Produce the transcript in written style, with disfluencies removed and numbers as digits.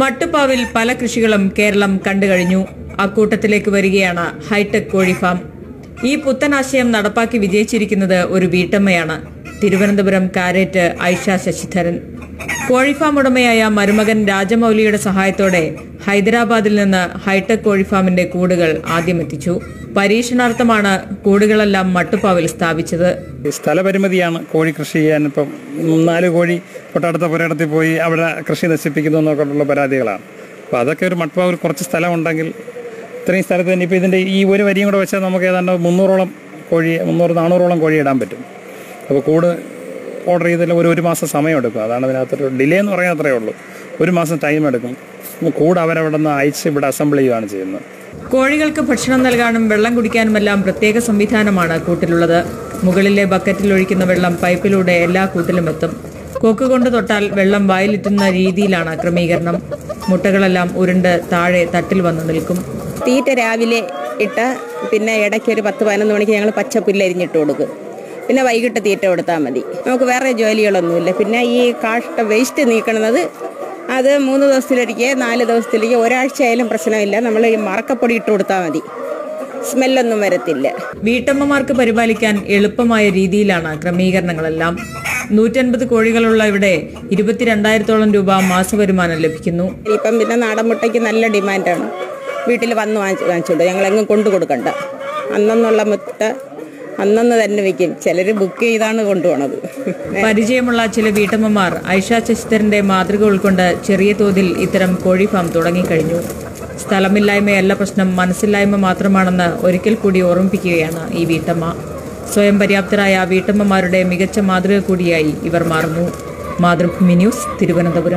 മട്ടുപ്പാവിൽ പല കൃഷികളും കേരളം കണ്ടുകഴിഞ്ഞു. അക്കൂട്ടത്തിലേക്ക് വരികയാണ് ഹൈടെക് കോഴി ഫാം. ഈ പുത്തനാശയം നടപ്പാക്കി വിജയിച്ചിരിക്കുന്നത് ഒരു വീട്ടമ്മയാണ്. തിരുവനന്തപുരം കാരേറ്റ് ഐഷ ശശിധരൻ. കോഴിഫാം ഉടമയായ മരുമകൻ രാജമൌലിയുടെ സഹായത്തോടെ ഹൈദരാബാദിൽ നിന്ന് ഹൈടെക് കോഴിഫാമിന്റെ കൂടുകൾ ആദ്യമെത്തിച്ചു. പരീക്ഷണാർത്ഥമാണ് കൂടുകളെല്ലാം മട്ടുപ്പാവിൽ സ്ഥാപിച്ചത്. സ്ഥലപരിമിതിയാണ് കോഴി കൃഷി ചെയ്യാൻ. ഇപ്പം 4 കോഴി തൊട്ടടുത്ത പുരയിടത്തിൽ പോയി അവിടെ കൃഷി നശിപ്പിക്കുന്നു എന്നൊക്കെയുള്ള പരാതികളാണ്. അപ്പോൾ അതൊക്കെ ഒരു മട്ടുപ്പാവിൽ കുറച്ച് സ്ഥലം ഉണ്ടെങ്കിൽ ഇത്രയും സ്ഥലത്ത് തന്നെ ഇപ്പോൾ ഇതിൻ്റെ ഈ ഒരു വരിയും കൂടെ വെച്ചാൽ നമുക്ക് ഏതാണ്ട് 300-400 കോഴി ഇടാൻ പറ്റും. അപ്പോൾ കൂട് ഓർഡർ ചെയ്തതിൽ ഒരു മാസം സമയം എടുക്കും. അതാണ് അതിനകത്തൊരു ഡിലേ എന്ന് പറയാൻ അത്രയേ ഉള്ളൂ. 1 മാസം ടൈം എടുക്കും. കൂട് അവരവിടെ നിന്ന് അയച്ച് ഇവിടെ അസംബിൾ ചെയ്യുകയാണ് ചെയ്യുന്നത്. കോഴികൾക്ക് ഭക്ഷണം നൽകാനും വെള്ളം കുടിക്കാനുമെല്ലാം പ്രത്യേക സംവിധാനമാണ് കൂട്ടിലുള്ളത്. മുകളിലെ ബക്കറ്റിൽ ഒഴിക്കുന്ന വെള്ളം പൈപ്പിലൂടെ എല്ലാ കൂട്ടിലും എത്തും. കൊക്ക് കൊണ്ട് തൊട്ടാൽ വെള്ളം വായിലെത്തുന്ന രീതിയിലാണ് ക്രമീകരണം. മുട്ടകളെല്ലാം ഉരുണ്ട് താഴെ തട്ടിൽ വന്ന് നിൽക്കും. തീറ്റ രാവിലെ ഇട്ട് പിന്നെ ഇടയ്ക്ക് ഒരു 10-11 മണിക്ക് ഞങ്ങൾ പച്ചപ്പുല്ലരിഞ്ഞിട്ട് കൊടുക്കും. പിന്നെ വൈകിട്ട് തീറ്റ കൊടുത്താൽ മതി. നമുക്ക് വേറെ ജോലികളൊന്നുമില്ല. പിന്നെ ഈ കാഷ്ട വേസ്റ്റ് നീക്കണത് അത് 3 ദിവസത്തിലൊരിക്കൽ 4 ദിവസത്തിലേക്ക് ഒരാഴ്ചയായാലും പ്രശ്നമില്ല. നമ്മൾ ഈ മറക്കപ്പൊടി ഇട്ട് കൊടുത്താൽ മതി. സ്മെല്ലൊന്നും വരത്തില്ല. വീട്ടമ്മമാർക്ക് പരിപാലിക്കാൻ എളുപ്പമായ രീതിയിലാണ് ക്രമീകരണങ്ങളെല്ലാം. 150 കോഴികളുള്ള ഇവിടെ 22,000 രൂപ മാസവരുമാനം ലഭിക്കുന്നു. ഇപ്പം പിന്നെ നാടൻ മുട്ടയ്ക്ക് നല്ല ഡിമാൻഡാണ്. വീട്ടിൽ വന്ന് വാങ്ങിച്ചോണ്ട് ഞങ്ങളെങ്ങും കൊണ്ടു കൊടുക്കണ്ട. അന്നുള്ള മുട്ട അന്നു തന്നെ വെക്കും. ചിലർ ബുക്ക് ചെയ്താണ് കൊണ്ടുപോണത്. പരിചയമുള്ള ചില വീട്ടമ്മമാർ ഐഷ ശശിധരന്റെ മാതൃക ഉൾക്കൊണ്ട് ചെറിയ തോതിൽ ഇത്തരം കോഴി ഫാം തുടങ്ങിക്കഴിഞ്ഞു. സ്ഥലമില്ലായ്മയല്ല പ്രശ്നം, മനസ്സില്ലായ്മ മാത്രമാണെന്ന് ഒരിക്കൽ കൂടി ഓർമ്മിപ്പിക്കുകയാണ് ഈ വീട്ടമ്മ. സ്വയം പര്യാപ്തരായ വീട്ടമ്മമാരുടെ മികച്ച മാതൃക കൂടിയായി ഇവർ മാറുന്നു. മാതൃഭൂമി ന്യൂസ്, തിരുവനന്തപുരം.